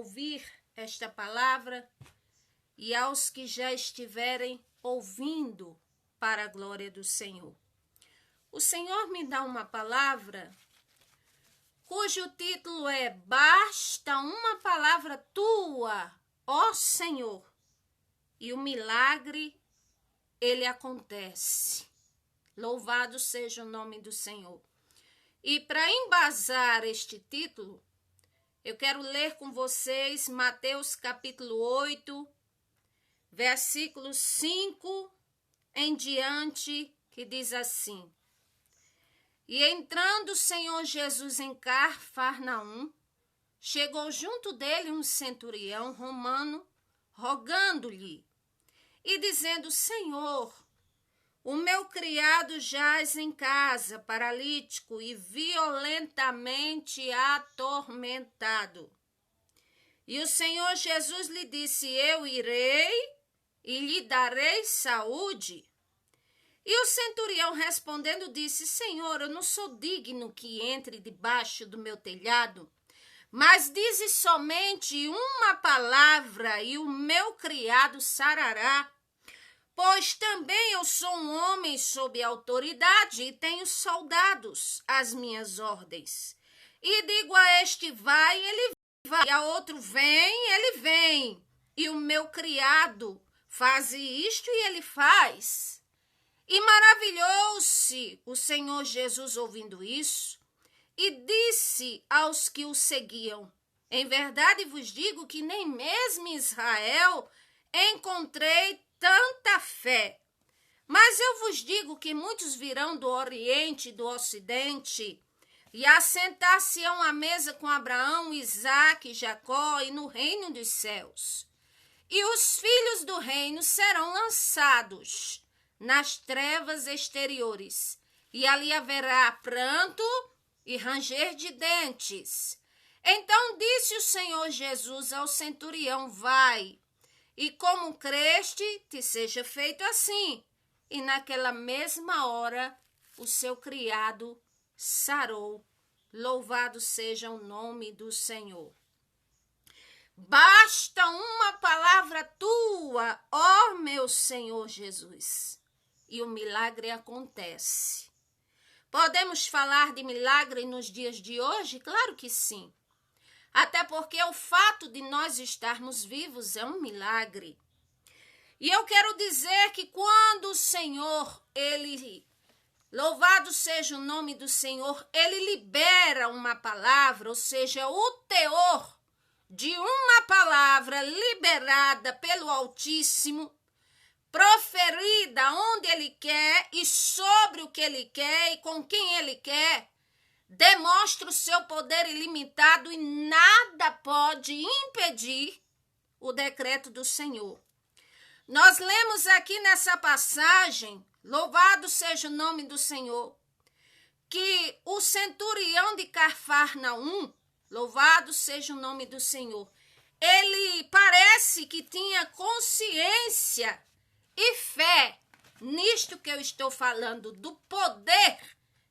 ouvir esta palavra e aos que já estiverem ouvindo para a glória do Senhor. O Senhor me dá uma palavra cujo título é Basta uma palavra tua, ó Senhor, e o milagre, ele acontece. Louvado seja o nome do Senhor. E para embasar este título, eu quero ler com vocês Mateus capítulo 8, versículo 5 em diante, que diz assim: E entrando o Senhor Jesus em Cafarnaum, chegou junto dele um centurião romano, rogando-lhe e dizendo: Senhor, o meu criado jaz em casa, paralítico e violentamente atormentado. E o Senhor Jesus lhe disse: Eu irei e lhe darei saúde. E o centurião respondendo disse: Senhor, eu não sou digno que entre debaixo do meu telhado, mas dize somente uma palavra e o meu criado sarará. Pois também eu sou um homem sob autoridade e tenho soldados às minhas ordens. E digo a este vai, ele vai, e a outro vem, ele vem. E o meu criado faz isto e ele faz. E maravilhou-se o Senhor Jesus ouvindo isso e disse aos que o seguiam: Em verdade vos digo que nem mesmo em Israel encontrei tanta fé. Mas eu vos digo que muitos virão do Oriente e do Ocidente e assentar-se-ão à mesa com Abraão, Isaque e Jacó e no reino dos céus. E os filhos do reino serão lançados nas trevas exteriores, e ali haverá pranto e ranger de dentes. Então disse o Senhor Jesus ao centurião: Vai, e como creste, te seja feito assim. E naquela mesma hora o seu criado sarou. Louvado seja o nome do Senhor. Basta uma palavra tua, ó meu Senhor Jesus, e o milagre acontece. Podemos falar de milagre nos dias de hoje? Claro que sim. Até porque o fato de nós estarmos vivos é um milagre. E eu quero dizer que quando o Senhor, louvado seja o nome do Senhor, ele libera uma palavra, ou seja, o teor de uma palavra liberada pelo Altíssimo, proferida onde ele quer e sobre o que ele quer e com quem ele quer, demonstra o seu poder ilimitado e nada pode impedir o decreto do Senhor. Nós lemos aqui nessa passagem, louvado seja o nome do Senhor, que o centurião de Cafarnaum, louvado seja o nome do Senhor, ele parece que tinha consciência e fé nisto que eu estou falando, do poder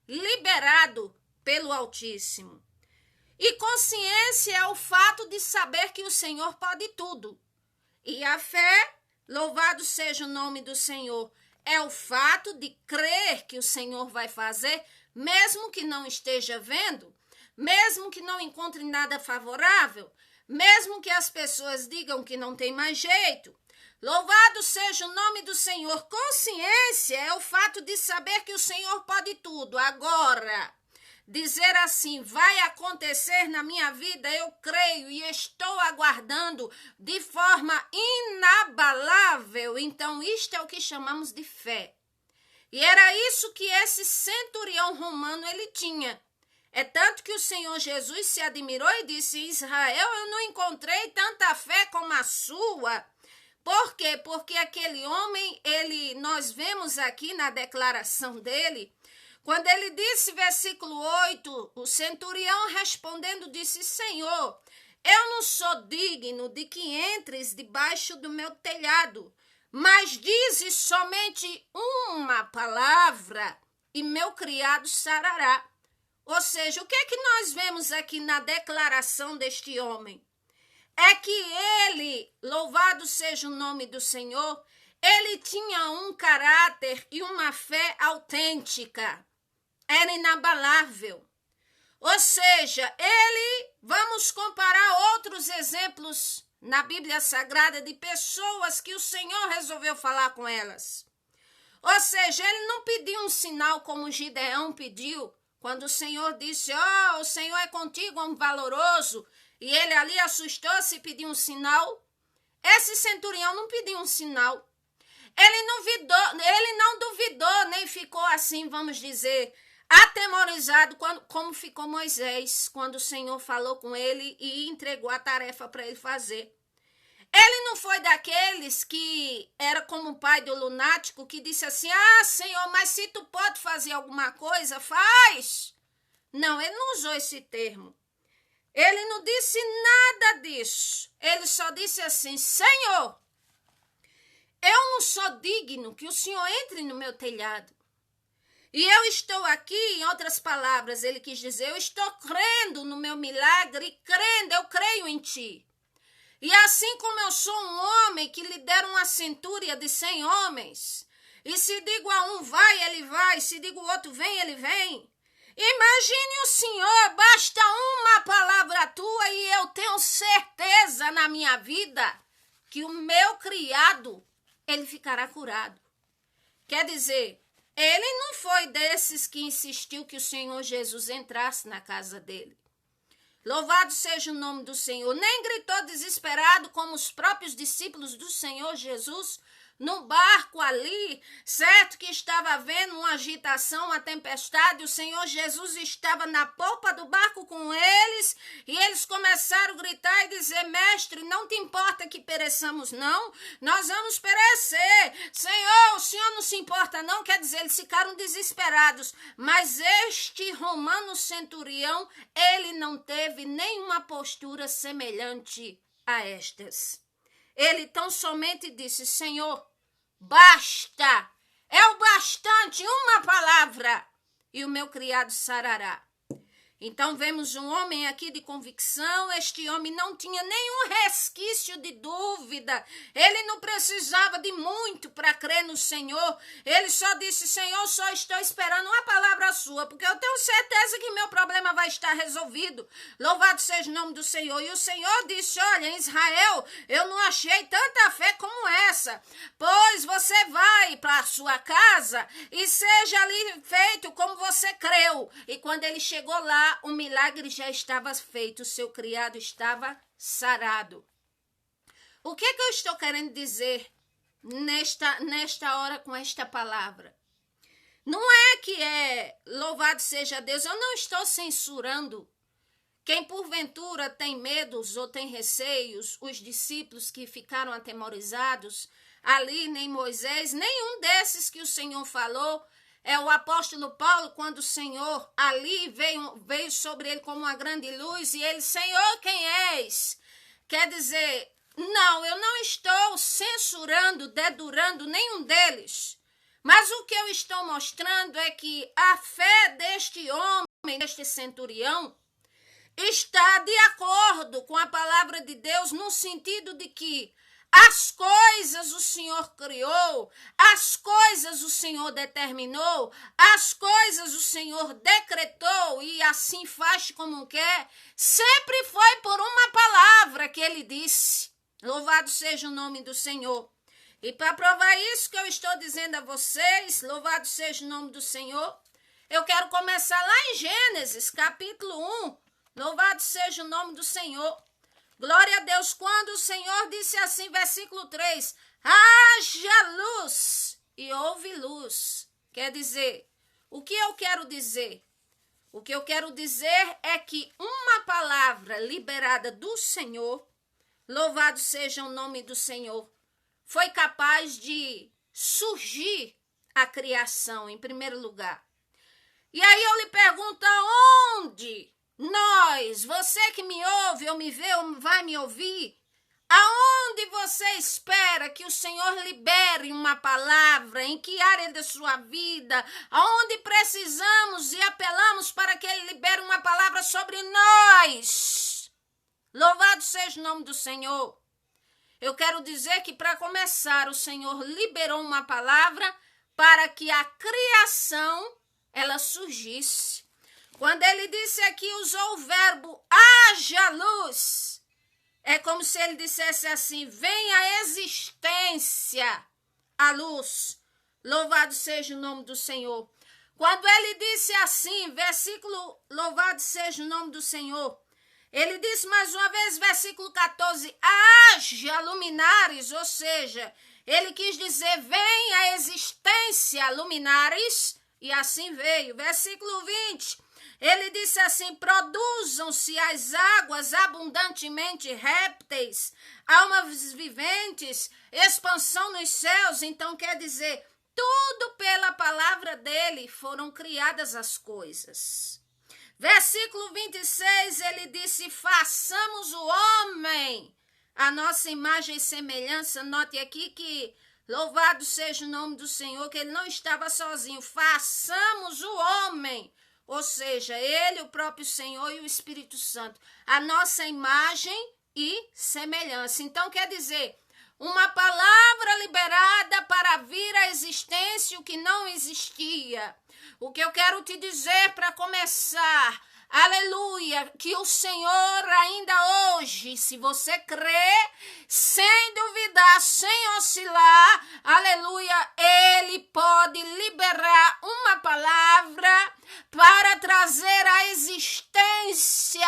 liberado pelo Altíssimo. E consciência é o fato de saber que o Senhor pode tudo. E a fé, louvado seja o nome do Senhor, é o fato de crer que o Senhor vai fazer, mesmo que não esteja vendo, mesmo que não encontre nada favorável, mesmo que as pessoas digam que não tem mais jeito. Louvado seja o nome do Senhor. Consciência é o fato de saber que o Senhor pode tudo. Agora, dizer assim, vai acontecer na minha vida, eu creio e estou aguardando de forma inabalável. Então, isto é o que chamamos de fé. E era isso que esse centurião romano ele tinha. É tanto que o Senhor Jesus se admirou e disse: em Israel eu não encontrei tanta fé como a sua. Por quê? Porque aquele homem, nós vemos aqui na declaração dele, quando ele disse, versículo 8, o centurião respondendo disse: Senhor, eu não sou digno de que entres debaixo do meu telhado, mas dize somente uma palavra e meu criado sarará. Ou seja, o que é que nós vemos aqui na declaração deste homem? é que ele, louvado seja o nome do Senhor, ele tinha um caráter e uma fé autêntica, era inabalável. Ou seja, vamos comparar outros exemplos na Bíblia Sagrada de pessoas que o Senhor resolveu falar com elas. Ou seja, ele não pediu um sinal como Gideão pediu, quando o Senhor disse, o Senhor é contigo, homem valoroso, e ele ali assustou-se e pediu um sinal. Esse centurião não pediu um sinal. Ele não duvidou, nem ficou assim, vamos dizer, atemorizado, como ficou Moisés, quando o Senhor falou com ele e entregou a tarefa para ele fazer. Ele não foi daqueles que era como o pai do lunático, que disse assim, Senhor, mas se tu pode fazer alguma coisa, faz. Não, ele não usou esse termo. Ele não disse nada disso. Ele só disse assim, Senhor, eu não sou digno que o Senhor entre no meu telhado. E eu estou aqui, em outras palavras, ele quis dizer, eu estou crendo no meu milagre, eu creio em ti. E assim como eu sou um homem que lidera uma centúria de 100 homens, e se digo a um vai, ele vai, se digo o outro vem, ele vem. Imagine o Senhor, basta uma palavra tua e eu tenho certeza na minha vida que o meu criado, ele ficará curado. Quer dizer, ele não foi desses que insistiu que o Senhor Jesus entrasse na casa dele. Louvado seja o nome do Senhor. Nem gritou desesperado como os próprios discípulos do Senhor Jesus no barco ali, certo que estava havendo uma agitação, uma tempestade, o Senhor Jesus estava na polpa do barco com eles, e eles começaram a gritar e dizer, mestre, não te importa que pereçamos não? Nós vamos perecer. Senhor, o Senhor não se importa não? Quer dizer, eles ficaram desesperados, mas este romano centurião, ele não teve nenhuma postura semelhante a estas. Ele tão somente disse, Senhor, basta, é o bastante, uma palavra, e o meu criado sarará. Então vemos um homem aqui de convicção, este homem não tinha nenhum resquício de dúvida, ele não precisava de muito para crer no Senhor, ele só disse, Senhor, só estou esperando uma palavra sua, porque eu tenho certeza que meu problema vai estar resolvido, louvado seja o nome do Senhor. E o Senhor disse, olha, em Israel, eu não achei tanta fé como essa, pois você vai para a sua casa e seja ali feito como você creu. E quando ele chegou lá, o milagre já estava feito, o seu criado estava sarado. O que eu estou querendo dizer nesta hora com esta palavra? Não é que louvado seja Deus, eu não estou censurando quem porventura tem medos ou tem receios, os discípulos que ficaram atemorizados, ali nem Moisés, nenhum desses que o Senhor falou. É o apóstolo Paulo, quando o Senhor ali veio sobre ele como uma grande luz, e ele, Senhor, quem és? Quer dizer, não, eu não estou censurando, dedurando nenhum deles, mas o que eu estou mostrando é que a fé deste homem, deste centurião, está de acordo com a palavra de Deus, no sentido de que as coisas o Senhor criou, as coisas o Senhor determinou, as coisas o Senhor decretou e assim faz como quer, sempre foi por uma palavra que ele disse. Louvado seja o nome do Senhor. E para provar isso que eu estou dizendo a vocês, louvado seja o nome do Senhor, eu quero começar lá em Gênesis, capítulo 1, louvado seja o nome do Senhor. Glória a Deus, quando o Senhor disse assim, versículo 3, haja luz e houve luz. Quer dizer, o que eu quero dizer? O que eu quero dizer é que uma palavra liberada do Senhor, louvado seja o nome do Senhor, foi capaz de surgir a criação em primeiro lugar. E aí eu lhe pergunto, aonde? Nós, você que me ouve ou me vê ou vai me ouvir, aonde você espera que o Senhor libere uma palavra, em que área da sua vida, aonde precisamos e apelamos para que Ele libere uma palavra sobre nós? Louvado seja o nome do Senhor. Eu quero dizer que, para começar, o Senhor liberou uma palavra para que a criação ela surgisse. Quando ele disse aqui, usou o verbo haja luz. É como se ele dissesse assim, venha a existência, a luz. Louvado seja o nome do Senhor. Quando ele disse assim, versículo, louvado seja o nome do Senhor. Ele disse mais uma vez, versículo 14, haja luminares, ou seja, ele quis dizer, vem a existência luminares, e assim veio. Versículo 20, ele disse assim, produzam-se as águas abundantemente répteis, almas viventes, expansão nos céus. Então quer dizer, tudo pela palavra dele foram criadas as coisas. Versículo 26, ele disse, façamos o homem a nossa imagem e semelhança. Note aqui que, louvado seja o nome do Senhor, que ele não estava sozinho. Façamos o homem, ou seja, ele, o próprio Senhor e o Espírito Santo, a nossa imagem e semelhança. Então, quer dizer, uma palavra liberada para vir à existência o que não existia. O que eu quero te dizer para começar, aleluia, que o Senhor ainda hoje, se você crê, sem duvidar, sem oscilar, aleluia, Ele pode liberar uma palavra para trazer à existência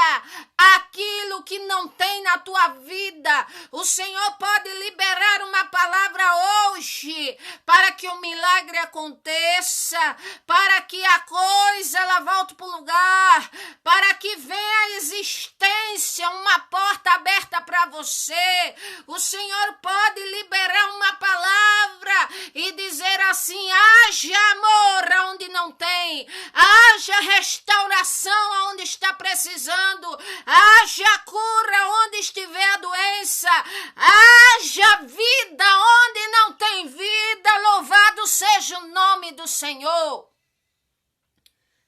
aquilo que não tem na tua vida. O Senhor pode liberar uma palavra hoje para que o milagre aconteça, para que a coisa ela volte para o lugar, para que venha à existência uma porta aberta para você. O Senhor pode liberar uma palavra e dizer assim, haja amor onde não tem, haja restauração onde está precisando, haja cura onde estiver a doença, haja vida onde não tem vida. Louvado seja o nome do Senhor.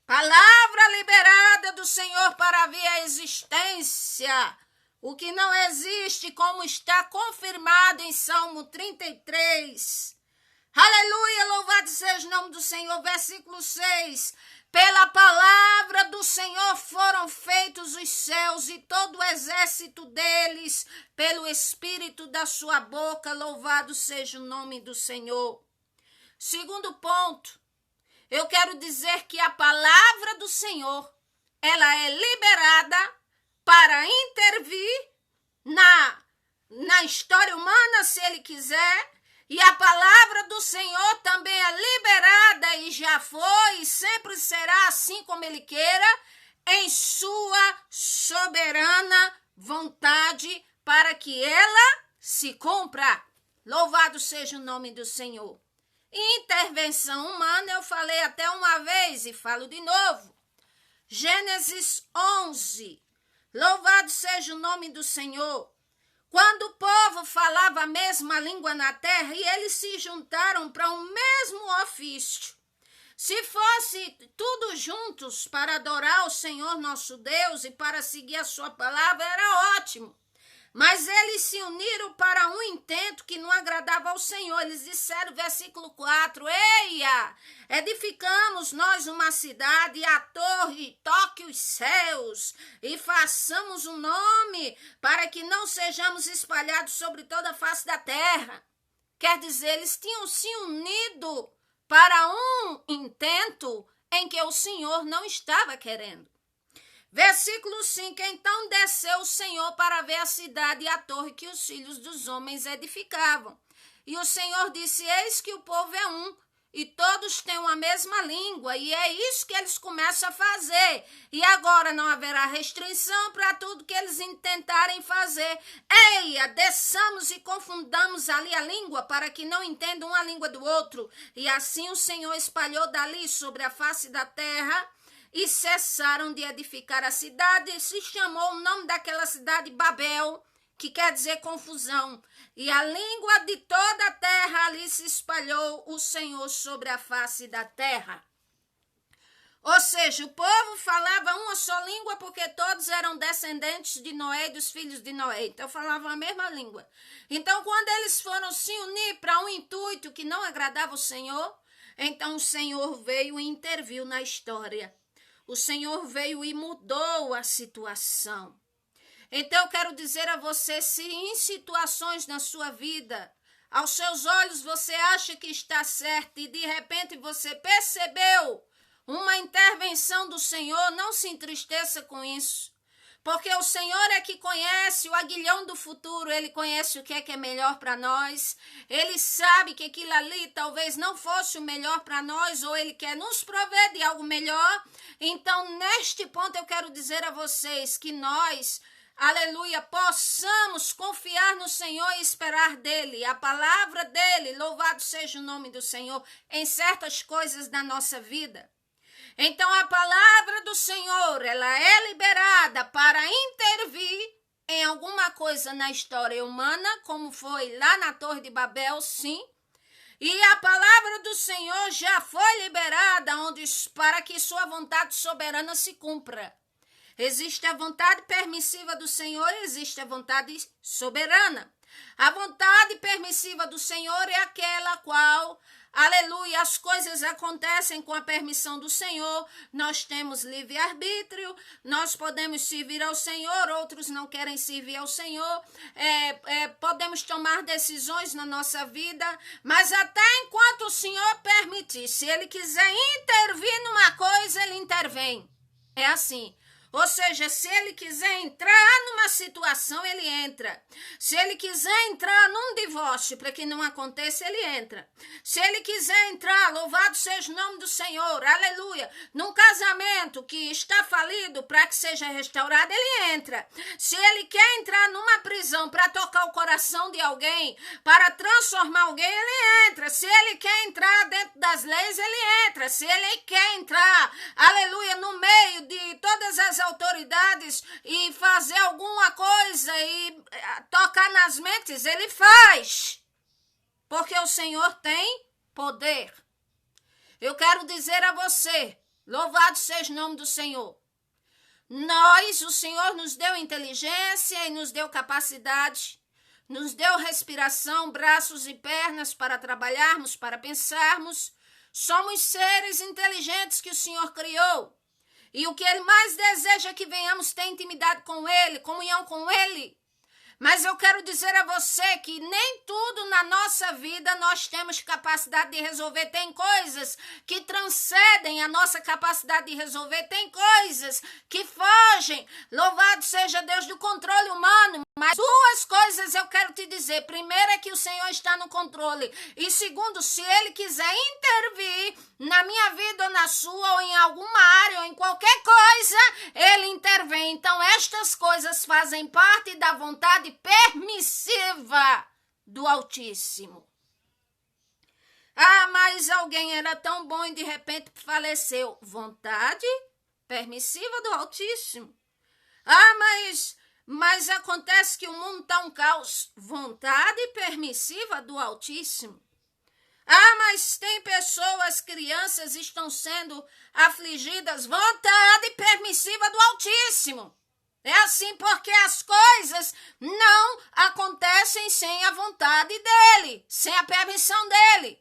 Palavra liberada do Senhor para vir à existência o que não existe, como está confirmado em Salmo 33. Aleluia, louvado seja o nome do Senhor. Versículo 6. Pela palavra do Senhor foram feitos os céus e todo o exército deles, pelo Espírito da sua boca. Louvado seja o nome do Senhor. Segundo ponto, eu quero dizer que a palavra do Senhor, ela é liberada para intervir na história humana, se Ele quiser. E a palavra do Senhor também é liberada e já foi e sempre será assim como Ele queira, em sua soberana vontade, para que ela se cumpra. Louvado seja o nome do Senhor. Intervenção humana, eu falei até uma vez e falo de novo. Gênesis 11. Louvado seja o nome do Senhor. Quando o povo falava a mesma língua na terra e eles se juntaram para um mesmo ofício. Se fosse tudo juntos para adorar o Senhor nosso Deus e para seguir a sua palavra, era ótimo. Mas eles se uniram para um intento que não agradava ao Senhor. Eles disseram, versículo 4, eia, edificamos nós uma cidade e a torre toque os céus e façamos um nome para que não sejamos espalhados sobre toda a face da terra. Quer dizer, eles tinham se unido para um intento em que o Senhor não estava querendo. Versículo 5, então desceu o Senhor para ver a cidade e a torre que os filhos dos homens edificavam. E o Senhor disse, eis que o povo é um, e todos têm uma mesma língua, e é isso que eles começam a fazer. E agora não haverá restrição para tudo que eles intentarem fazer. Eia, desçamos e confundamos ali a língua, para que não entendam uma língua do outro. E assim o Senhor espalhou dali sobre a face da terra, e cessaram de edificar a cidade, e se chamou o nome daquela cidade Babel, que quer dizer confusão. E a língua de toda a terra ali se espalhou o Senhor sobre a face da terra. Ou seja, o povo falava uma só língua porque todos eram descendentes de Noé e dos filhos de Noé. Então, falavam a mesma língua. Então, quando eles foram se unir para um intuito que não agradava o Senhor, então o Senhor veio e interviu na história. O Senhor veio e mudou a situação. Então, eu quero dizer a você, se em situações na sua vida, aos seus olhos você acha que está certo e de repente você percebeu uma intervenção do Senhor, não se entristeça com isso. Porque o Senhor é que conhece o aguilhão do futuro, Ele conhece o que é melhor para nós. Ele sabe que aquilo ali talvez não fosse o melhor para nós, ou Ele quer nos prover de algo melhor. Então, neste ponto, eu quero dizer a vocês que nós, aleluia, possamos confiar no Senhor e esperar dEle, a palavra dEle, louvado seja o nome do Senhor, em certas coisas da nossa vida. Então, a palavra do Senhor, ela é liberada para intervir em alguma coisa na história humana, como foi lá na Torre de Babel, sim. E a palavra do Senhor já foi liberada para que sua vontade soberana se cumpra. Existe a vontade permissiva do Senhor, existe a vontade soberana. A vontade permissiva do Senhor é aquela qual, aleluia, as coisas acontecem com a permissão do Senhor. Nós temos livre-arbítrio, nós podemos servir ao Senhor, outros não querem servir ao Senhor. Podemos tomar decisões na nossa vida, mas até enquanto o Senhor permitir, se Ele quiser intervir numa coisa, Ele intervém. É assim. Ou seja, se Ele quiser entrar numa situação, Ele entra. Se Ele quiser entrar num divórcio para que não aconteça, Ele entra. Se Ele quiser entrar, louvado seja o nome do Senhor, aleluia, num casamento que está falido para que seja restaurado, Ele entra. Se Ele quer entrar numa prisão para tocar o coração de alguém, para transformar alguém, Ele entra. Se Ele quer entrar dentro das leis, Ele entra. Se Ele quer entrar, aleluia, no meio de todas as autoridades e fazer alguma coisa e tocar nas mentes, Ele faz. Porque o Senhor tem poder. Eu quero dizer a você, louvado seja o nome do Senhor. O Senhor nos deu inteligência e nos deu capacidade, nos deu respiração, braços e pernas para trabalharmos, para pensarmos. Somos seres inteligentes que o Senhor criou. E o que Ele mais deseja é que venhamos ter intimidade com Ele, comunhão com Ele. Mas eu quero dizer a você que nem tudo na nossa vida nós temos capacidade de resolver. Tem coisas que transcendem a nossa capacidade de resolver. Tem coisas que fogem, louvado seja Deus, do controle humano. Mas duas coisas eu quero te dizer. Primeiro é que o Senhor está no controle. E segundo, se Ele quiser intervir na minha vida ou na sua, ou em alguma área, ou em qualquer coisa, Ele intervém. Então, estas coisas fazem parte da vontade permissiva do Altíssimo. Ah, mas alguém era tão bom e de repente faleceu. Vontade permissiva do Altíssimo. Ah, mas acontece que o mundo está um caos. Vontade permissiva do Altíssimo. Ah, mas tem pessoas, crianças estão sendo afligidas. Vontade permissiva do Altíssimo. É assim porque as coisas não acontecem sem a vontade dEle, sem a permissão dEle.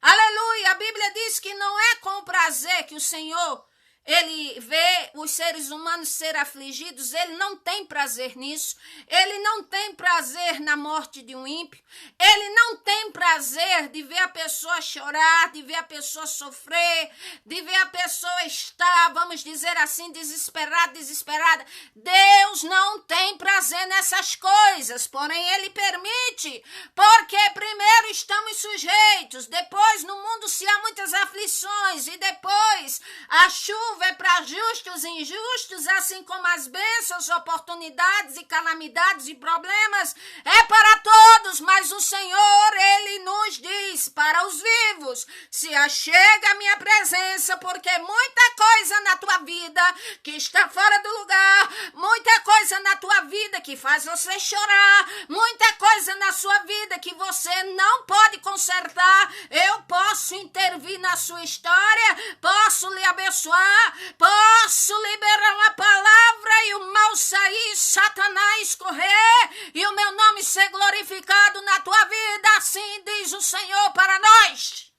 Aleluia! A Bíblia diz que não é com prazer que o Senhor, Ele vê os seres humanos ser afligidos. Ele não tem prazer nisso. Ele não tem prazer na morte de um ímpio. Ele não tem prazer de ver a pessoa chorar, de ver a pessoa sofrer, de ver a pessoa estar, vamos dizer assim, desesperada. Deus não tem prazer nessas coisas, porém Ele permite, porque primeiro estamos sujeitos, depois no mundo se há muitas aflições e depois a chuva chuva é para justos e injustos, assim como as bênçãos, oportunidades e calamidades e problemas é para todos, mas o Senhor, Ele nos diz para os vivos, se achega a minha presença, porque muita coisa na tua vida que está fora do lugar, muita coisa na tua vida que faz você chorar, muita coisa na sua vida que você não pode consertar, eu posso intervir na sua história, posso lhe abençoar, posso liberar uma palavra e o mal sair, Satanás correr e o meu nome ser glorificado na tua vida, assim diz o Senhor para nós.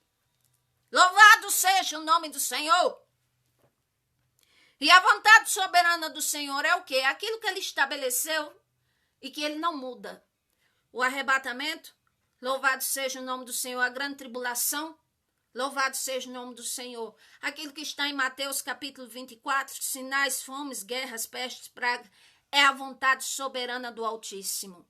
Louvado seja o nome do Senhor. E a vontade soberana do Senhor é o quê? Aquilo que Ele estabeleceu e que Ele não muda. O arrebatamento, louvado seja o nome do Senhor. A grande tribulação, louvado seja o nome do Senhor. Aquilo que está em Mateus capítulo 24, sinais, fomes, guerras, pestes, pragas, é a vontade soberana do Altíssimo.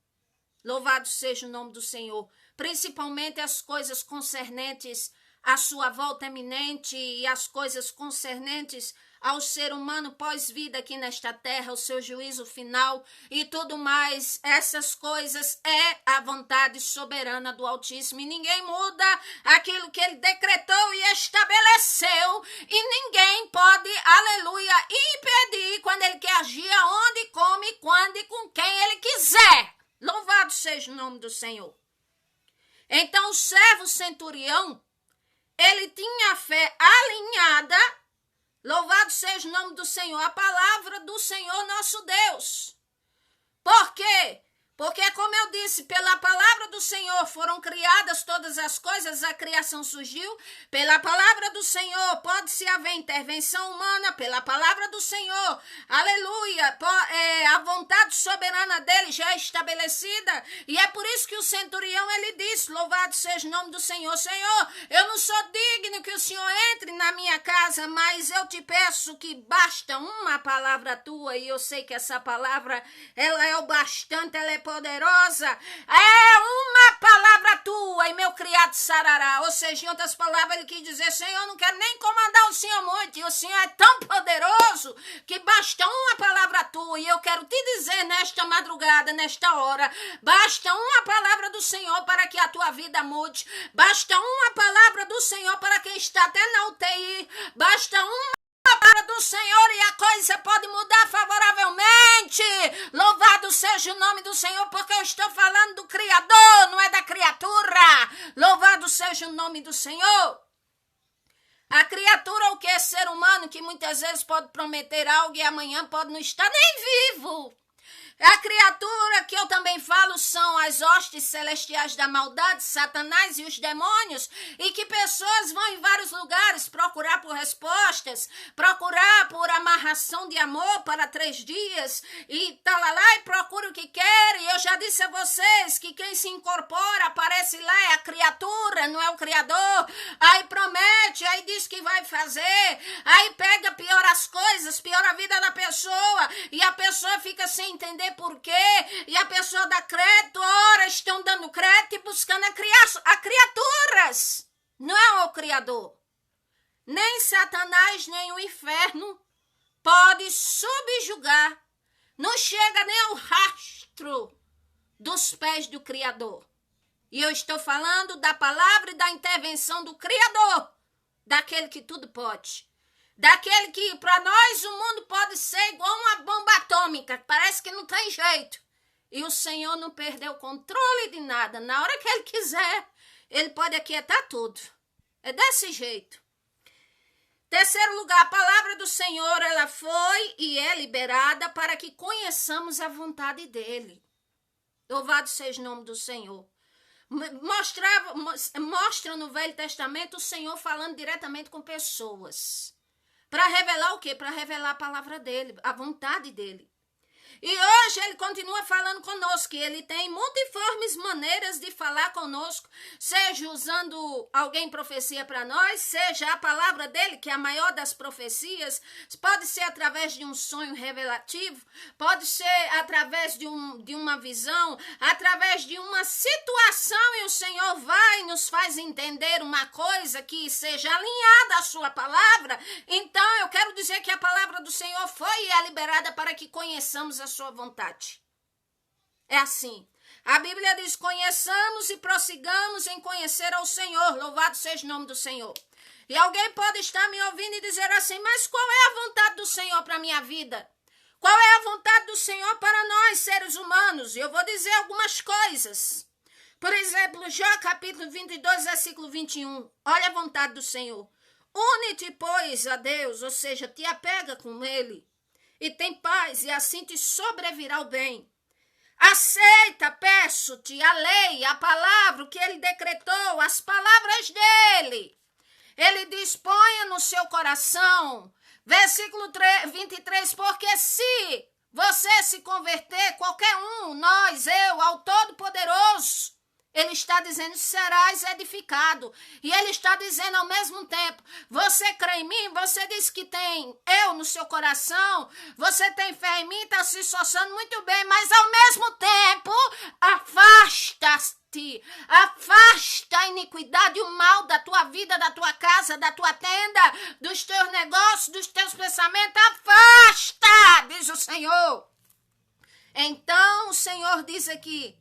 Louvado seja o nome do Senhor. Principalmente as coisas concernentes à sua volta eminente e as coisas concernentes ao ser humano pós-vida aqui nesta terra, o seu juízo final e tudo mais, essas coisas é a vontade soberana do Altíssimo e ninguém muda aquilo que Ele decretou e estabeleceu e ninguém pode, aleluia, impedir quando Ele quer agir aonde, como e quando e com quem Ele quiser. Louvado seja o nome do Senhor. Então o servo centurião, ele tinha a fé alinhada. Louvado seja o nome do Senhor, a palavra do Senhor nosso Deus. Por quê? Porque, como eu disse, pela palavra do Senhor foram criadas todas as coisas, a criação surgiu. Pela palavra do Senhor pode-se haver intervenção humana, pela palavra do Senhor, aleluia, a vontade soberana dele já é estabelecida. E é por isso que o centurião, ele disse, louvado seja o nome do Senhor. Senhor, eu não sou digno que o Senhor entre na minha casa, mas eu te peço que basta uma palavra tua, e eu sei que essa palavra, ela é o bastante, ela é poderosa, é uma palavra tua e meu criado sarará. Ou seja, em outras palavras, ele quis dizer, Senhor, eu não quero nem comandar o Senhor muito, e o Senhor é tão poderoso que basta uma palavra tua, e eu quero te dizer nesta madrugada, nesta hora, basta uma palavra do Senhor para que a tua vida mude, basta uma palavra do Senhor para quem está até na UTI, basta uma palavra do Senhor e a coisa pode mudar favoravelmente. Louvado seja o nome do Senhor, porque eu estou falando do Criador, não é da criatura. Louvado seja o nome do Senhor. A criatura, o que é ser humano, que muitas vezes pode prometer algo e amanhã pode não estar nem vivo. A criatura que eu também falo são as hostes celestiais da maldade, Satanás e os demônios, e que pessoas vão em vários lugares procurar por respostas, procurar por amarração de amor para 3 dias, e talalá, e procura o que quer. E eu já disse a vocês que quem se incorpora, aparece lá, é a criatura, não é o Criador. Aí promete, aí diz que vai fazer, aí pega, piora as coisas, piora a vida da pessoa, e a pessoa fica sem entender por quê, e a pessoa dá crédito, ora estão dando crédito e buscando a criaturas, não é o Criador. Nem Satanás, nem o inferno pode subjugar, não chega nem ao rastro dos pés do Criador. E eu estou falando da palavra e da intervenção do Criador, daquele que tudo pode. Daquele que para nós o mundo pode ser igual uma bomba atômica, parece que não tem jeito. E o Senhor não perdeu o controle de nada. Na hora que Ele quiser, Ele pode aquietar tudo. É desse jeito. Terceiro lugar, a palavra do Senhor, ela foi e é liberada para que conheçamos a vontade dEle. Louvado seja o nome do Senhor. Mostra no Velho Testamento o Senhor falando diretamente com pessoas. Para revelar o quê? Para revelar a palavra dele, a vontade dele. E hoje ele continua falando conosco, e ele tem multiformes maneiras de falar conosco, seja usando alguém profecia para nós, seja a palavra dele, que é a maior das profecias, pode ser através de um sonho revelativo, pode ser através de uma visão, através de uma situação, e o Senhor vai e nos faz entender uma coisa que seja alinhada à sua palavra. Então eu quero dizer que a palavra do Senhor foi e é liberada para que conheçamos a sua vontade. É assim. A Bíblia diz: conheçamos e prossigamos em conhecer ao Senhor. Louvado seja o nome do Senhor. E alguém pode estar me ouvindo e dizer assim: mas qual é a vontade do Senhor para a minha vida? Qual é a vontade do Senhor para nós, seres humanos? E eu vou dizer algumas coisas. Por exemplo, Jó capítulo 22, versículo 21. Olha a vontade do Senhor. Une-te, pois, a Deus, ou seja, te apega com Ele, e tem paz, e assim te sobrevirá o bem. Aceita, peço-te, a lei, a palavra, o que ele decretou, as palavras dele. Ele diz: ponha no seu coração. Versículo 23, porque se você se converter, qualquer um, nós, eu, ao Todo-Poderoso, ele está dizendo: serás edificado. E ele está dizendo ao mesmo tempo: você crê em mim? Você diz que tem eu no seu coração, você tem fé em mim, está se esforçando muito bem, mas ao mesmo tempo, afasta a iniquidade e o mal da tua vida, da tua casa, da tua tenda, dos teus negócios, dos teus pensamentos. Afasta, diz o Senhor. Então o Senhor diz aqui,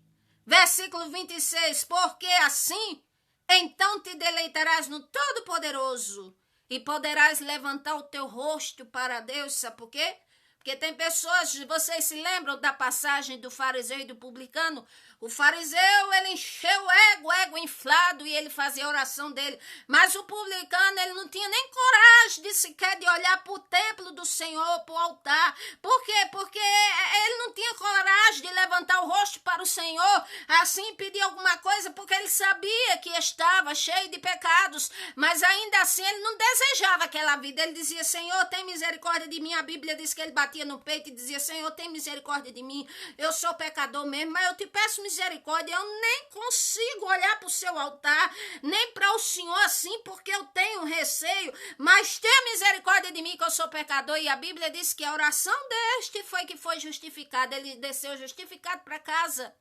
versículo 26, porque assim, então te deleitarás no Todo-Poderoso e poderás levantar o teu rosto para Deus. Sabe por quê? Porque tem pessoas, vocês se lembram da passagem do fariseu e do publicano? O fariseu, ele encheu o ego inflado, e ele fazia a oração dele. Mas o publicano, ele não tinha nem coragem de sequer de olhar para o templo do Senhor, para o altar. Por quê? Porque ele não tinha coragem de levantar o rosto para o Senhor, assim pedir alguma coisa, porque ele sabia que estava cheio de pecados. Mas ainda assim, ele não desejava aquela vida. Ele dizia: Senhor, tem misericórdia de mim. A Bíblia diz que ele batia no peito e dizia: Senhor, tem misericórdia de mim. Eu sou pecador mesmo, mas eu te peço misericórdia. Eu nem consigo olhar para o seu altar, nem para o Senhor assim, porque eu tenho receio, mas tenha misericórdia de mim, que eu sou pecador. E a Bíblia diz que a oração deste foi que foi justificada. Ele desceu justificado para casa.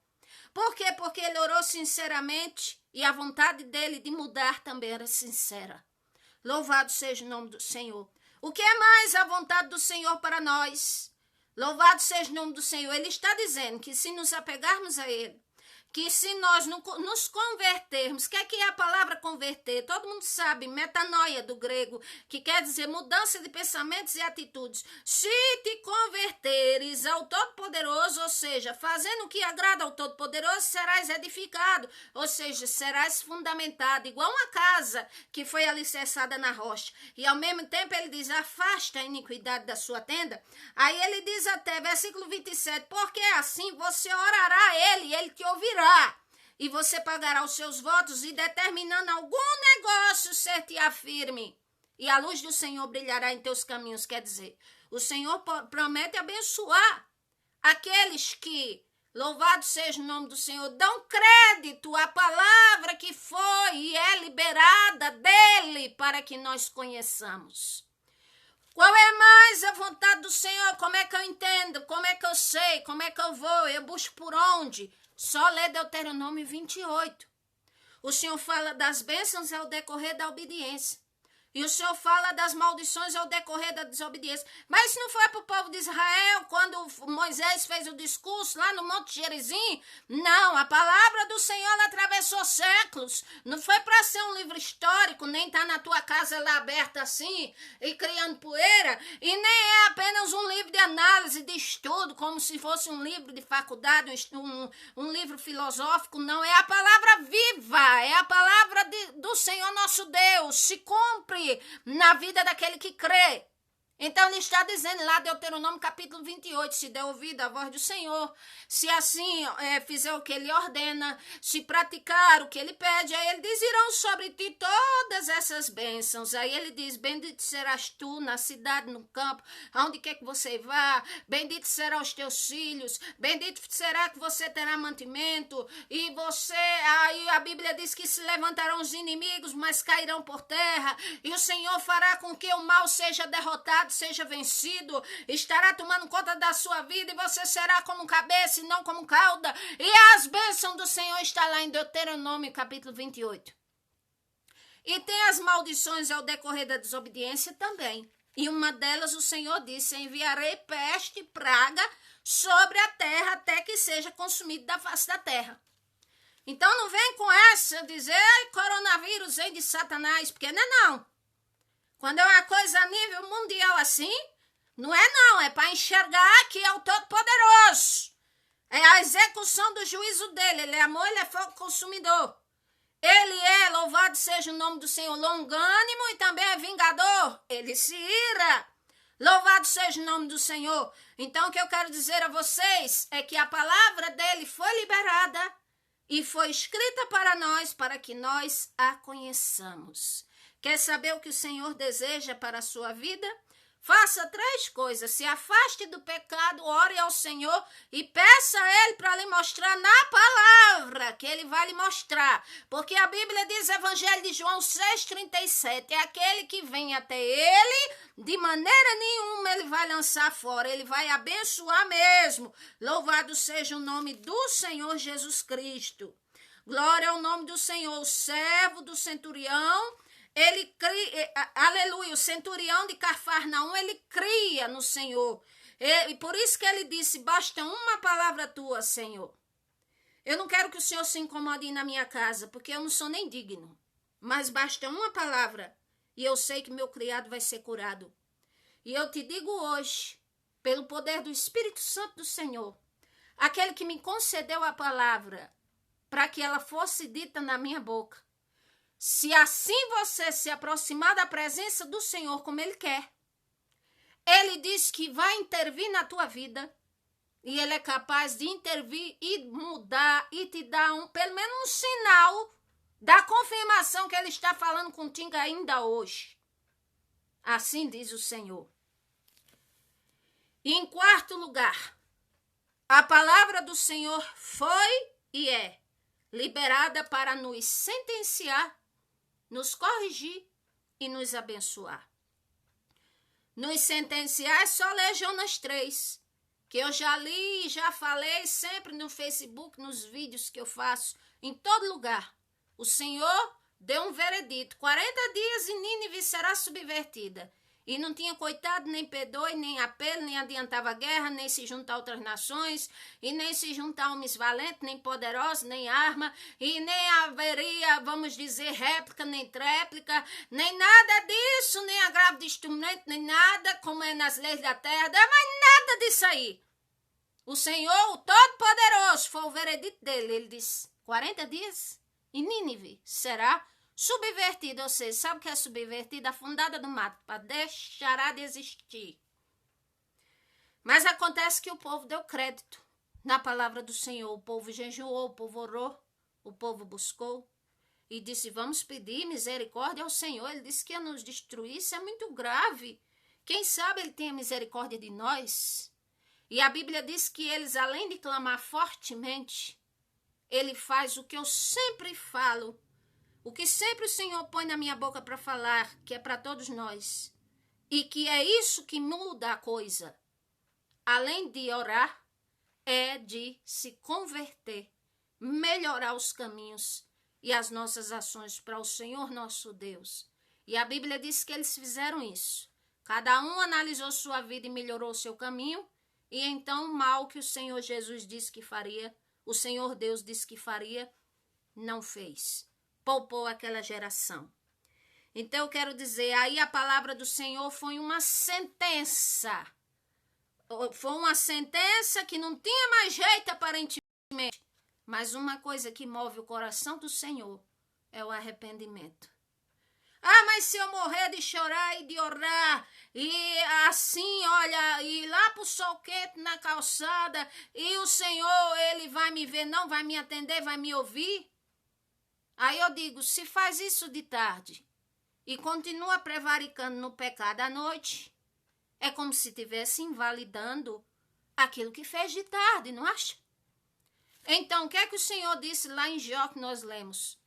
Por quê? Porque ele orou sinceramente, e a vontade dele de mudar também era sincera. Louvado seja o nome do Senhor. O que é mais a vontade do Senhor para nós? Louvado seja o nome do Senhor. Ele está dizendo que se nos apegarmos a Ele, que se nós nos convertermos, o que é a palavra converter? Todo mundo sabe, metanoia do grego, que quer dizer mudança de pensamentos e atitudes. Se te converteres ao Todo-Poderoso, ou seja, fazendo o que agrada ao Todo-Poderoso, serás edificado, ou seja, serás fundamentado, igual uma casa que foi alicerçada na rocha. E ao mesmo tempo ele diz: afasta a iniquidade da sua tenda. Aí ele diz até, versículo 27, porque assim você orará a ele, e ele te ouvirá. E você pagará os seus votos, e determinando algum negócio ser-te-á firme, e a luz do Senhor brilhará em teus caminhos. Quer dizer, o Senhor promete abençoar aqueles que, louvado seja o nome do Senhor, dão crédito à palavra que foi e é liberada dele para que nós conheçamos. Qual é mais a vontade do Senhor? Como é que eu entendo? Como é que eu sei? Como é que eu vou? Eu busco por onde? Só lê Deuteronômio 28. O Senhor fala das bênçãos ao decorrer da obediência. E o Senhor fala das maldições ao decorrer da desobediência. Mas não foi para o povo de Israel quando Moisés fez o discurso lá no Monte Gerizim? Não, a palavra do Senhor ela atravessou séculos. Não foi para ser um livro histórico, nem estar na tua casa lá aberta assim e criando poeira. E nem é apenas um livro de análise, de estudo, como se fosse um livro de faculdade, um livro filosófico. Não, é a palavra viva, é a palavra do Senhor nosso Deus. Se cumpre na vida daquele que crê. Então ele está dizendo lá, Deuteronômio capítulo 28, se der ouvido à voz do Senhor, se assim fizer o que ele ordena, se praticar o que ele pede, aí ele diz, irão sobre ti todas essas bênçãos. Aí ele diz, bendito serás tu na cidade, no campo, aonde quer que você vá, bendito serão os teus filhos, bendito será que você terá mantimento, e você, aí a Bíblia diz que se levantarão os inimigos, mas cairão por terra, e o Senhor fará com que o mal seja derrotado, seja vencido, estará tomando conta da sua vida e você será como cabeça e não como cauda. E as bênçãos do Senhor está lá em Deuteronômio capítulo 28. E tem as maldições ao decorrer da desobediência também. E uma delas o Senhor disse, enviarei peste e praga sobre a terra até que seja consumido da face da terra. Então não vem com essa dizer, coronavírus vem de Satanás, porque não. Quando é uma coisa a nível mundial assim, não, é para enxergar que é o Todo-Poderoso. É a execução do juízo dele. Ele é amor, ele é fogo consumidor. Ele é, louvado seja o nome do Senhor, longânimo e também é vingador. Ele se ira. Louvado seja o nome do Senhor. Então o que eu quero dizer a vocês é que a palavra dele foi liberada e foi escrita para nós, para que nós a conheçamos. Quer saber o que o Senhor deseja para a sua vida? Faça 3 coisas. Se afaste do pecado, ore ao Senhor e peça a Ele para lhe mostrar na palavra, que Ele vai lhe mostrar. Porque a Bíblia diz, Evangelho de João 6,37, é aquele que vem até Ele, de maneira nenhuma Ele vai lançar fora, Ele vai abençoar mesmo. Louvado seja o nome do Senhor Jesus Cristo. Glória ao nome do Senhor, o servo do centurião. Ele cria, aleluia, o centurião de Cafarnaum, ele cria no Senhor. E por isso que ele disse, basta uma palavra tua, Senhor. Eu não quero que o Senhor se incomode na minha casa, porque eu não sou nem digno. Mas basta uma palavra e eu sei que meu criado vai ser curado. E eu te digo hoje, pelo poder do Espírito Santo do Senhor, aquele que me concedeu a palavra para que ela fosse dita na minha boca, se assim você se aproximar da presença do Senhor como Ele quer, Ele diz que vai intervir na tua vida e Ele é capaz de intervir e mudar e te dar pelo menos um sinal da confirmação que Ele está falando contigo ainda hoje. Assim diz o Senhor. E em 4º lugar, a palavra do Senhor foi e é liberada para nos sentenciar, nos corrigir e nos abençoar. Nos sentenciar é só ler Jonas 3, que eu já li e já falei sempre no Facebook, nos vídeos que eu faço, em todo lugar. O Senhor deu um veredito, 40 dias e Nínive será subvertida. E não tinha coitado, nem perdoe, nem apelo, nem adiantava guerra, nem se juntar a outras nações, e nem se juntar homens valentes, nem poderosos, nem arma, e nem haveria, vamos dizer, réplica, nem tréplica, nem nada disso, nem agravo de instrumento, nem nada, como é nas leis da terra, mas nada disso aí. O Senhor, o Todo-Poderoso, foi o veredito dele. Ele disse, 40 dias, e Nínive será subvertida, ou seja, sabe o que é subvertida? Afundada no mato, para deixará de existir. Mas acontece que o povo deu crédito na palavra do Senhor. O povo jejuou, o povo orou, o povo buscou e disse, vamos pedir misericórdia ao Senhor. Ele disse que ia nos destruir, isso é muito grave. Quem sabe Ele tenha misericórdia de nós. E a Bíblia diz que eles, além de clamar fortemente, Ele faz o que eu sempre falo, o que sempre o Senhor põe na minha boca para falar, que é para todos nós. E que é isso que muda a coisa. Além de orar, é de se converter, melhorar os caminhos e as nossas ações para o Senhor nosso Deus. E a Bíblia diz que eles fizeram isso. Cada um analisou sua vida e melhorou seu caminho. E então o mal que o Senhor Jesus disse que faria, o Senhor Deus disse que faria, não fez. Poupou aquela geração. Então eu quero dizer, aí a palavra do Senhor foi uma sentença. Foi uma sentença que não tinha mais jeito aparentemente. Mas uma coisa que move o coração do Senhor é o arrependimento. Ah, mas se eu morrer de chorar e de orar, e assim, olha, e lá pro sol quente na calçada, e o Senhor, ele vai me ver, não vai me atender, vai me ouvir? Aí eu digo, se faz isso de tarde e continua prevaricando no pecado à noite, é como se estivesse invalidando aquilo que fez de tarde, não acha? Então, o que é que o Senhor disse lá em Jó que nós lemos?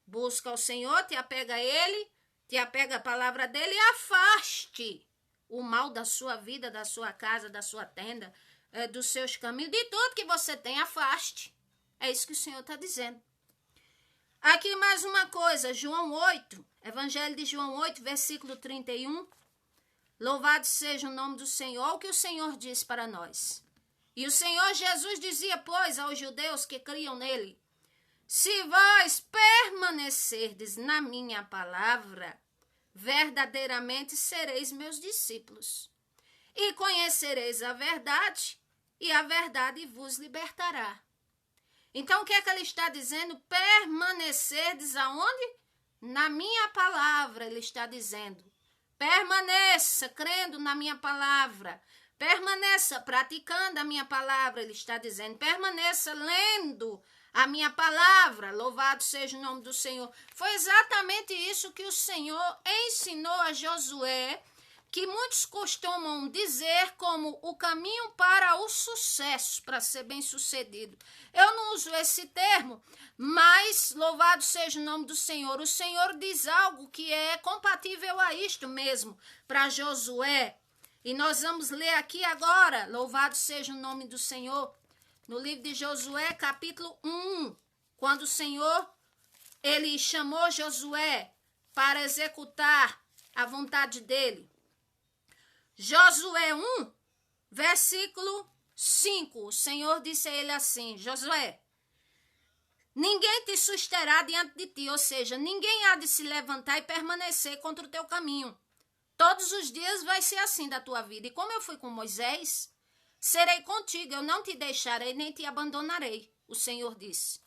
Busca o Senhor, te apega a Ele, te apega à palavra dEle e afaste o mal da sua vida, da sua casa, da sua tenda, dos seus caminhos, de tudo que você tem, afaste. É isso que o Senhor está dizendo. Aqui mais uma coisa, João 8, Evangelho de João 8, versículo 31. Louvado seja o nome do Senhor, o que o Senhor diz para nós. E o Senhor Jesus dizia, pois, aos judeus que criam nele, se vós permanecerdes na minha palavra, verdadeiramente sereis meus discípulos. E conhecereis a verdade, e a verdade vos libertará. Então, o que é que ele está dizendo? Permanecerdes aonde? Na minha palavra, ele está dizendo. Permaneça crendo na minha palavra. Permaneça praticando a minha palavra, ele está dizendo. Permaneça lendo a minha palavra. Louvado seja o nome do Senhor. Foi exatamente isso que o Senhor ensinou a Josué, que muitos costumam dizer como o caminho para o sucesso, para ser bem sucedido. Eu não uso esse termo, mas louvado seja o nome do Senhor. O Senhor diz algo que é compatível a isto mesmo, para Josué. E nós vamos ler aqui agora, louvado seja o nome do Senhor, no livro de Josué, capítulo 1, quando o Senhor, ele chamou Josué para executar a vontade dele. Josué 1, versículo 5, o Senhor disse a ele assim, Josué, ninguém te susterá diante de ti, ou seja, ninguém há de se levantar e permanecer contra o teu caminho. Todos os dias vai ser assim da tua vida. E como eu fui com Moisés, serei contigo, eu não te deixarei nem te abandonarei, o Senhor disse.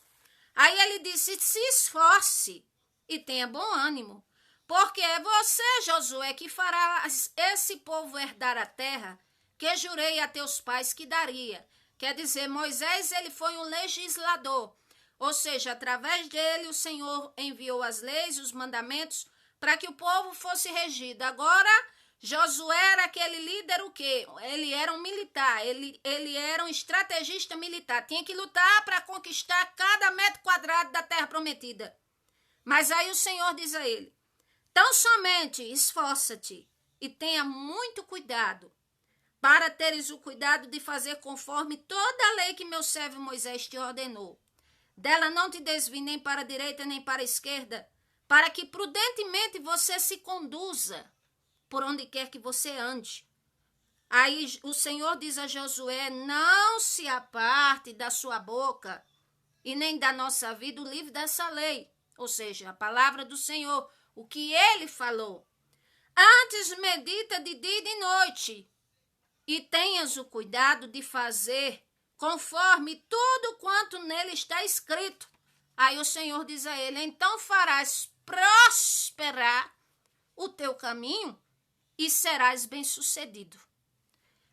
Aí ele disse, se esforce e tenha bom ânimo, porque é você, Josué, que fará esse povo herdar a terra que jurei a teus pais que daria. Quer dizer, Moisés, ele foi um legislador, ou seja, através dele o Senhor enviou as leis, os mandamentos, para que o povo fosse regido. Agora, Josué era aquele líder o quê? Ele era um militar, ele era um estrategista militar, tinha que lutar para conquistar cada metro quadrado da terra prometida. Mas aí o Senhor diz a ele, tão somente esforça-te e tenha muito cuidado, para teres o cuidado de fazer conforme toda a lei que meu servo Moisés te ordenou. Dela não te desvie nem para a direita nem para a esquerda, para que prudentemente você se conduza por onde quer que você ande. Aí o Senhor diz a Josué, não se aparte da sua boca e nem da nossa vida o livro dessa lei, ou seja, a palavra do Senhor, o que ele falou. Antes medita de dia e de noite, e tenhas o cuidado de fazer conforme tudo quanto nele está escrito. Aí o Senhor diz a ele, então farás prosperar o teu caminho e serás bem-sucedido.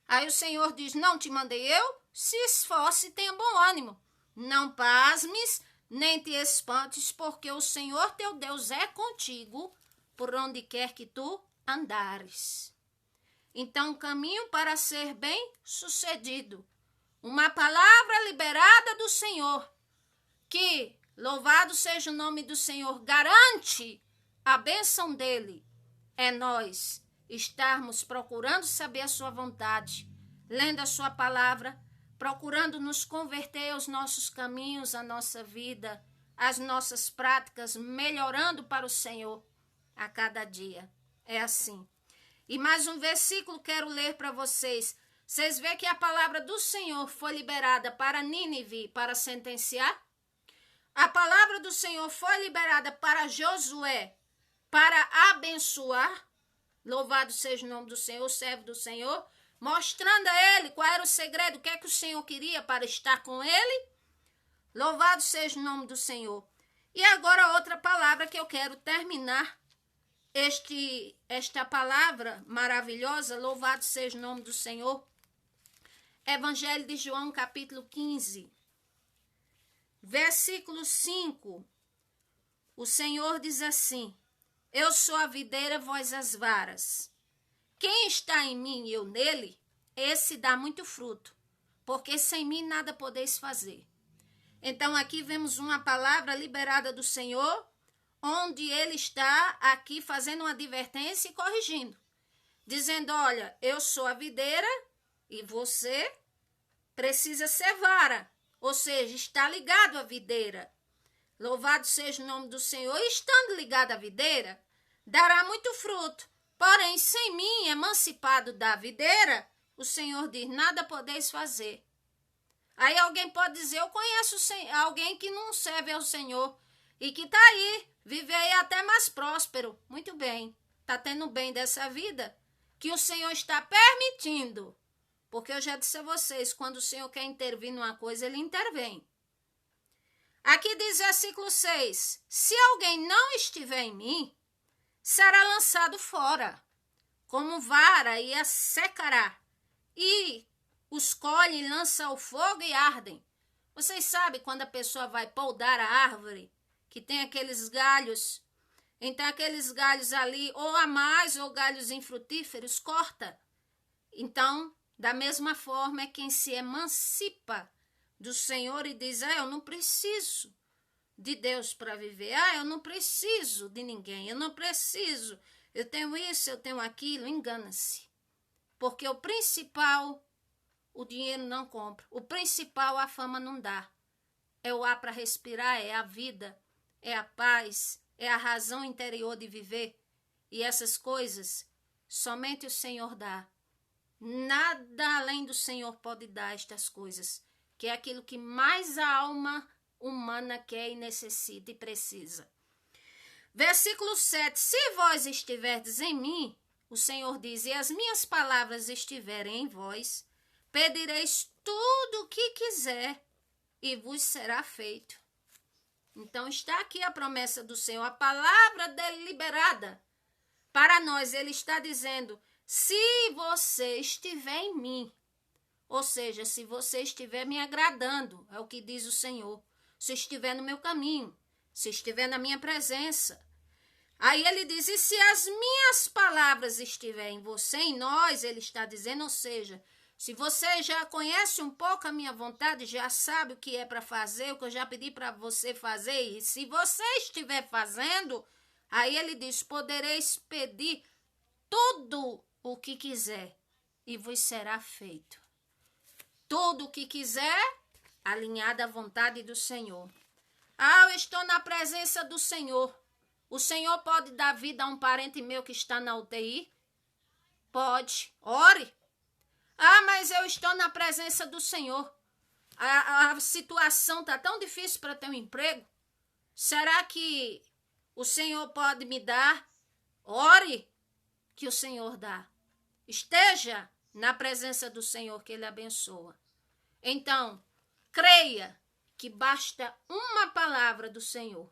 Aí o Senhor diz, não te mandei eu? Se esforce e tenha bom ânimo. Não pasmes, nem te espantes, porque o Senhor teu Deus é contigo por onde quer que tu andares. Então, o caminho para ser bem-sucedido, uma palavra liberada do Senhor, que, louvado seja o nome do Senhor, garante a bênção dele, é nós estarmos procurando saber a sua vontade, lendo a sua palavra, procurando nos converter aos nossos caminhos, à nossa vida, às nossas práticas, melhorando para o Senhor a cada dia. É assim. E mais um versículo quero ler para vocês. Vocês veem que a palavra do Senhor foi liberada para Nínive para sentenciar? A palavra do Senhor foi liberada para Josué para abençoar. Louvado seja o nome do Senhor, servo do Senhor, mostrando a ele qual era o segredo, o que é que o Senhor queria para estar com ele. Louvado seja o nome do Senhor. E agora outra palavra que eu quero terminar esta palavra maravilhosa, louvado seja o nome do Senhor. Evangelho de João, capítulo 15, versículo 5. O Senhor diz assim: eu sou a videira, vós as varas. Quem está em mim e eu nele, esse dá muito fruto, porque sem mim nada podeis fazer. Então aqui vemos uma palavra liberada do Senhor, onde ele está aqui fazendo uma advertência e corrigindo, dizendo: olha, eu sou a videira e você precisa ser vara, ou seja, está ligado à videira. Louvado seja o nome do Senhor. E estando ligado à videira, dará muito fruto. Porém, sem mim, emancipado da videira, o Senhor diz: nada podeis fazer. Aí alguém pode dizer: eu conheço alguém que não serve ao Senhor e que está aí, vive aí até mais próspero. Muito bem, está tendo bem dessa vida que o Senhor está permitindo. Porque eu já disse a vocês, quando o Senhor quer intervir numa coisa, ele intervém. Aqui diz versículo 6, se alguém não estiver em mim, será lançado fora, como vara, e a secará, e os colhe, lança ao fogo e ardem. Vocês sabem quando a pessoa vai podar a árvore, que tem aqueles galhos, então aqueles galhos ali, ou a mais, ou galhos infrutíferos, corta. Então, da mesma forma, é quem se emancipa do Senhor e diz: eu não preciso de Deus para viver, eu não preciso de ninguém, eu não preciso, eu tenho isso, eu tenho aquilo. Engana-se, porque o principal o dinheiro não compra, o principal a fama não dá, é o ar para respirar, é a vida, é a paz, é a razão interior de viver, e essas coisas somente o Senhor dá. Nada além do Senhor pode dar estas coisas, que é aquilo que mais a alma humana quer e necessita e precisa. Versículo 7. Se vós estiverdes em mim, o Senhor diz, e as minhas palavras estiverem em vós, pedireis tudo o que quiser e vos será feito. Então está aqui a promessa do Senhor, a palavra dele liberada para nós. Ele está dizendo: se você estiver em mim, ou seja, se você estiver me agradando, é o que diz o Senhor, se estiver no meu caminho, se estiver na minha presença. Aí ele diz: e se as minhas palavras estiverem em você, em nós, ele está dizendo, ou seja, se você já conhece um pouco a minha vontade, já sabe o que é para fazer, o que eu já pedi para você fazer, e se você estiver fazendo, aí ele diz: podereis pedir tudo o que quiser e vos será feito. Tudo o que quiser, alinhado à vontade do Senhor. Eu estou na presença do Senhor. O Senhor pode dar vida a um parente meu que está na UTI? Pode. Ore. Mas eu estou na presença do Senhor. A situação está tão difícil para ter um emprego. Será que o Senhor pode me dar? Ore, que o Senhor dá. Esteja na presença do Senhor, que Ele abençoa. Então, creia que basta uma palavra do Senhor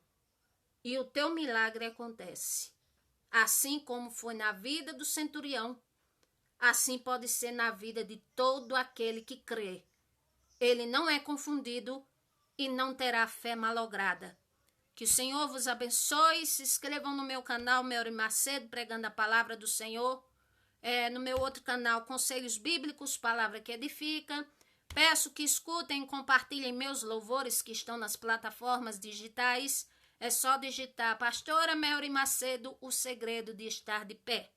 e o teu milagre acontece. Assim como foi na vida do centurião, assim pode ser na vida de todo aquele que crê. Ele não é confundido e não terá fé malograda. Que o Senhor vos abençoe. Se inscrevam no meu canal, Melry Macedo, pregando a palavra do Senhor. No meu outro canal, Conselhos Bíblicos, Palavra que Edifica. Peço que escutem e compartilhem meus louvores que estão nas plataformas digitais. É só digitar Pastora Melry Macedo, o segredo de estar de pé.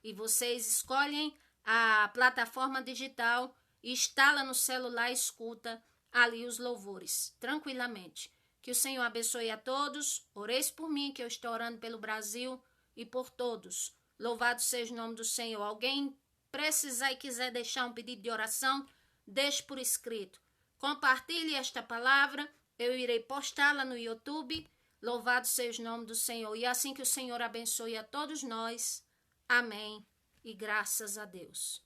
E vocês escolhem a plataforma digital e instala no celular e escuta ali os louvores, tranquilamente. Que o Senhor abençoe a todos. Oreis por mim, que eu estou orando pelo Brasil e por todos. Louvado seja o nome do Senhor. Alguém precisar e quiser deixar um pedido de oração, deixe por escrito. Compartilhe esta palavra, eu irei postá-la no YouTube. Louvado seja o nome do Senhor. E assim que o Senhor abençoe a todos nós. Amém. E graças a Deus.